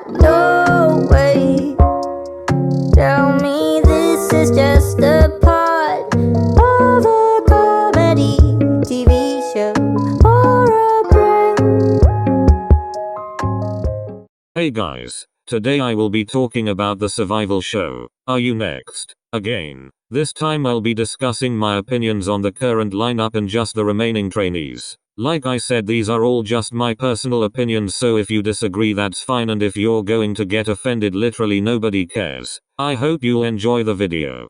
No way. Tell me this is just a part of a comedy TV show or a prank. Hey guys, today I will be talking about the survival show, Are You Next? Again. This time I'll be discussing my opinions on the current lineup and just the remaining trainees. Like I said, these are all just my personal opinions, so if you disagree that's fine, and if you're going to get offended, literally nobody cares. I hope you'll enjoy the video.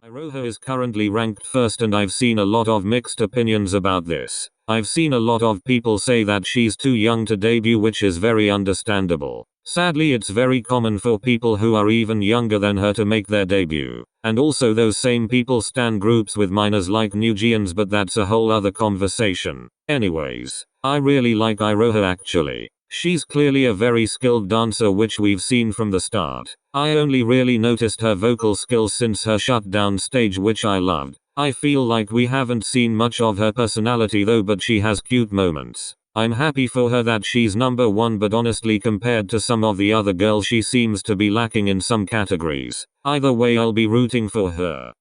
Iroha is currently ranked first and I've seen a lot of mixed opinions about this. I've seen a lot of people say that she's too young to debut, which is very understandable. Sadly, it's very common for people who are even younger than her to make their debut. And also those same people stand groups with minors like Newgians, but that's a whole other conversation. Anyways, I really like Iroha actually. She's clearly a very skilled dancer, which we've seen from the start. I only really noticed her vocal skills since her shutdown stage, which I loved. I feel like we haven't seen much of her personality though, but she has cute moments. I'm happy for her that she's number one, but honestly compared to some of the other girls she seems to be lacking in some categories. Either way, I'll be rooting for her.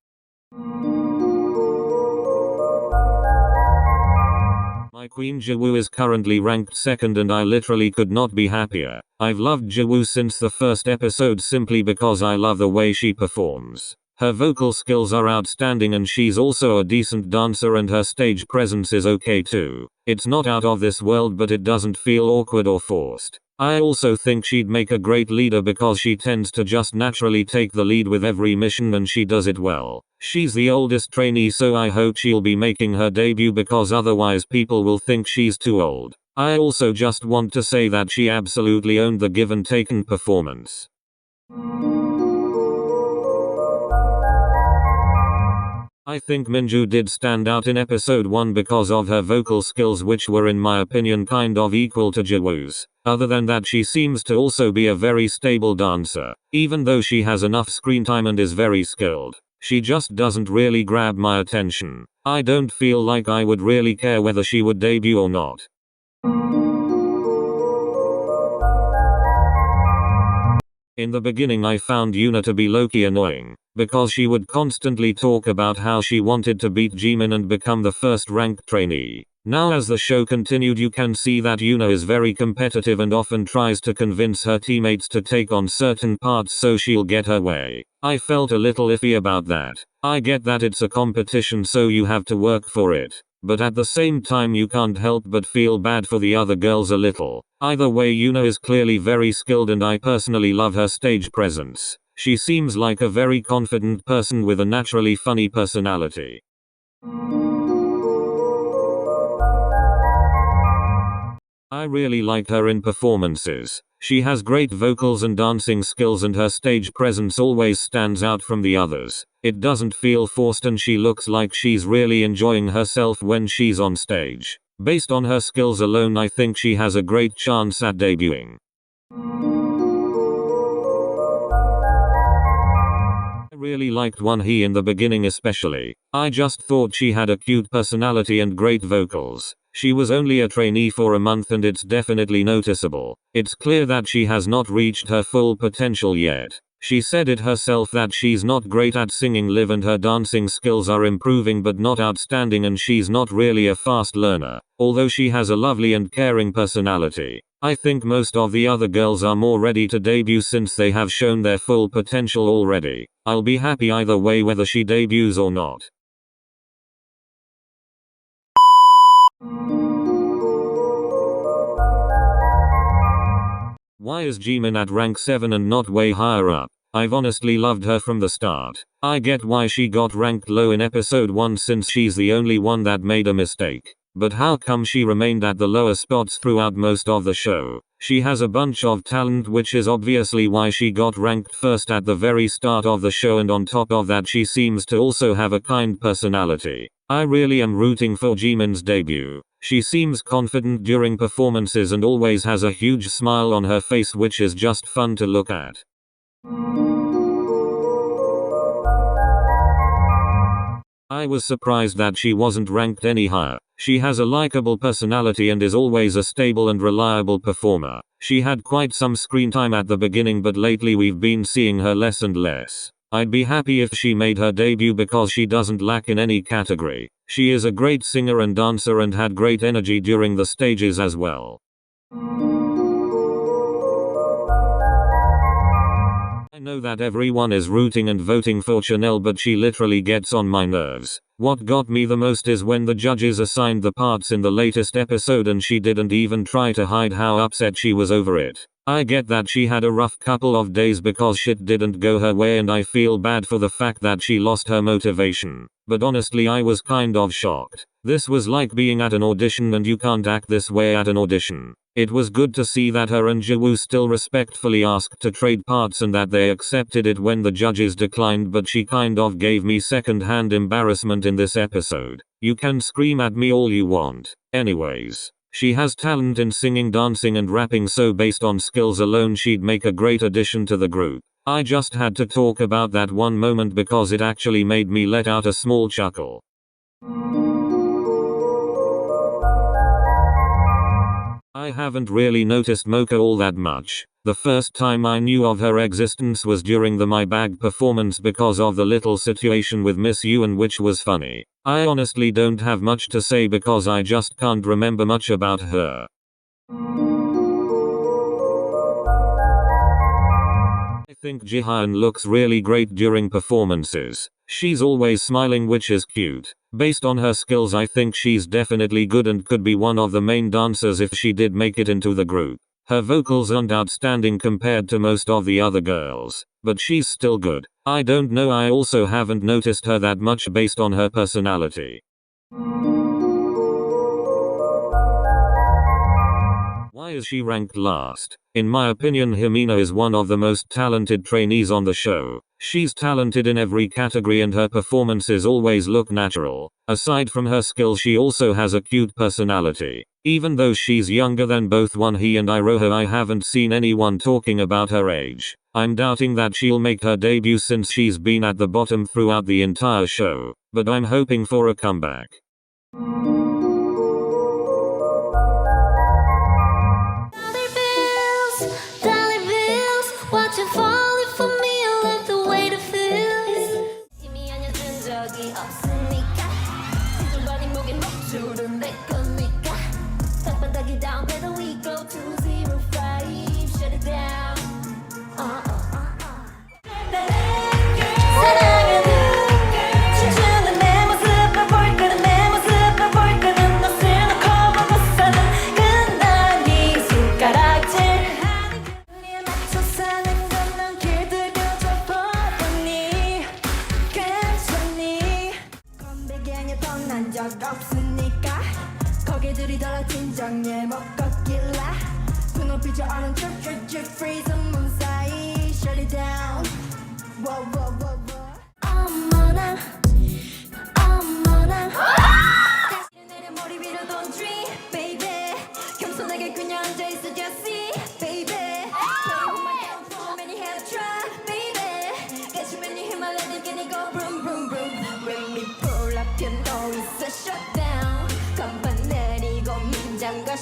My queen Jiwoo is currently ranked second and I literally could not be happier. I've loved Jiwoo since the first episode simply because I love the way she performs. Her vocal skills are outstanding and she's also a decent dancer, and her stage presence is okay too. It's not out of this world, but it doesn't feel awkward or forced. I also think she'd make a great leader because she tends to just naturally take the lead with every mission and she does it well. She's the oldest trainee, so I hope she'll be making her debut because otherwise people will think she's too old. I also just want to say that she absolutely owned the Give and Taken performance. I think Minju did stand out in episode 1 because of her vocal skills, which were in my opinion kind of equal to Jiwoo's. Other than that, she seems to also be a very stable dancer. Even though she has enough screen time and is very skilled, she just doesn't really grab my attention. I don't feel like I would really care whether she would debut or not. In the beginning I found Yuna to be low-key annoying, because she would constantly talk about how she wanted to beat Jimin and become the first ranked trainee. Now as the show continued, you can see that Yuna is very competitive and often tries to convince her teammates to take on certain parts so she'll get her way. I felt a little iffy about that. I get that it's a competition so you have to work for it, but at the same time you can't help but feel bad for the other girls a little. Either way, Yuna is clearly very skilled and I personally love her stage presence. She seems like a very confident person with a naturally funny personality. I really like her in performances. She has great vocals and dancing skills and her stage presence always stands out from the others. It doesn't feel forced and she looks like she's really enjoying herself when she's on stage. Based on her skills alone, I think she has a great chance at debuting. I really liked Wonhee in the beginning especially. I just thought she had a cute personality and great vocals. She was only a trainee for a month and it's definitely noticeable. It's clear that she has not reached her full potential yet. She said it herself that she's not great at singing live and her dancing skills are improving but not outstanding, and she's not really a fast learner, although she has a lovely and caring personality. I think most of the other girls are more ready to debut since they have shown their full potential already. I'll be happy either way whether she debuts or not. Why is Jimin at rank 7 and not way higher up? I've honestly loved her from the start. I get why she got ranked low in episode 1 since she's the only one that made a mistake. But how come she remained at the lower spots throughout most of the show? She has a bunch of talent, which is obviously why she got ranked first at the very start of the show, and on top of that she seems to also have a kind personality. I really am rooting for Jimin's debut. She seems confident during performances and always has a huge smile on her face, which is just fun to look at. I was surprised that she wasn't ranked any higher. She has a likable personality and is always a stable and reliable performer. She had quite some screen time at the beginning, but lately we've been seeing her less and less. I'd be happy if she made her debut because she doesn't lack in any category. She is a great singer and dancer and had great energy during the stages as well. I know that everyone is rooting and voting for Chanel, but she literally gets on my nerves. What got me the most is when the judges assigned the parts in the latest episode and she didn't even try to hide how upset she was over it. I get that she had a rough couple of days because shit didn't go her way, and I feel bad for the fact that she lost her motivation. But honestly, I was kind of shocked. This was like being at an audition and you can't act this way at an audition. It was good to see that her and Jiwoo still respectfully asked to trade parts and that they accepted it when the judges declined, but she kind of gave me second-hand embarrassment in this episode. You can scream at me all you want. Anyways, she has talent in singing, dancing and rapping, so based on skills alone she'd make a great addition to the group. I just had to talk about that one moment because it actually made me let out a small chuckle. I haven't really noticed Mocha all that much. The first time I knew of her existence was during the My Bag performance because of the little situation with Miss Yuan, which was funny. I honestly don't have much to say because I just can't remember much about her. I think Jihyun looks really great during performances. She's always smiling, which is cute. Based on her skills, I think she's definitely good and could be one of the main dancers if she did make it into the group. Her vocals aren't outstanding compared to most of the other girls, but she's still good. I don't know, I also haven't noticed her that much based on her personality. Why is she ranked last? In my opinion, Himina is one of the most talented trainees on the show. She's talented in every category and her performances always look natural. Aside from her skills, she also has a cute personality. Even though she's younger than both Wonhee and Iroha, I haven't seen anyone talking about her age. I'm doubting that she'll make her debut since she's been at the bottom throughout the entire show, but I'm hoping for a comeback.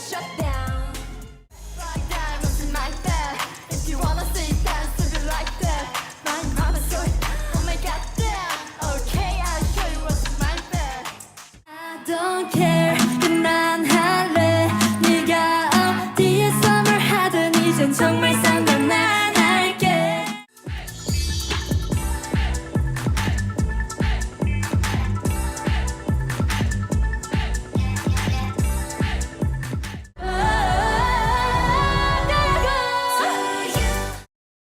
Shut down. Like diamonds in my bed. If you wanna see dance, if you like that. My mama so oh my god damn. Okay, I'll show you what's in my bed. I don't care. 그만할래. 네가 어디에서 뭘 하든 이젠 정말 상관 안 할게.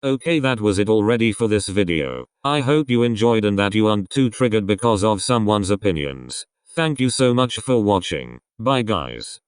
Okay, that was it already for this video. I hope you enjoyed and that you aren't too triggered because of someone's opinions. Thank you so much for watching. Bye guys.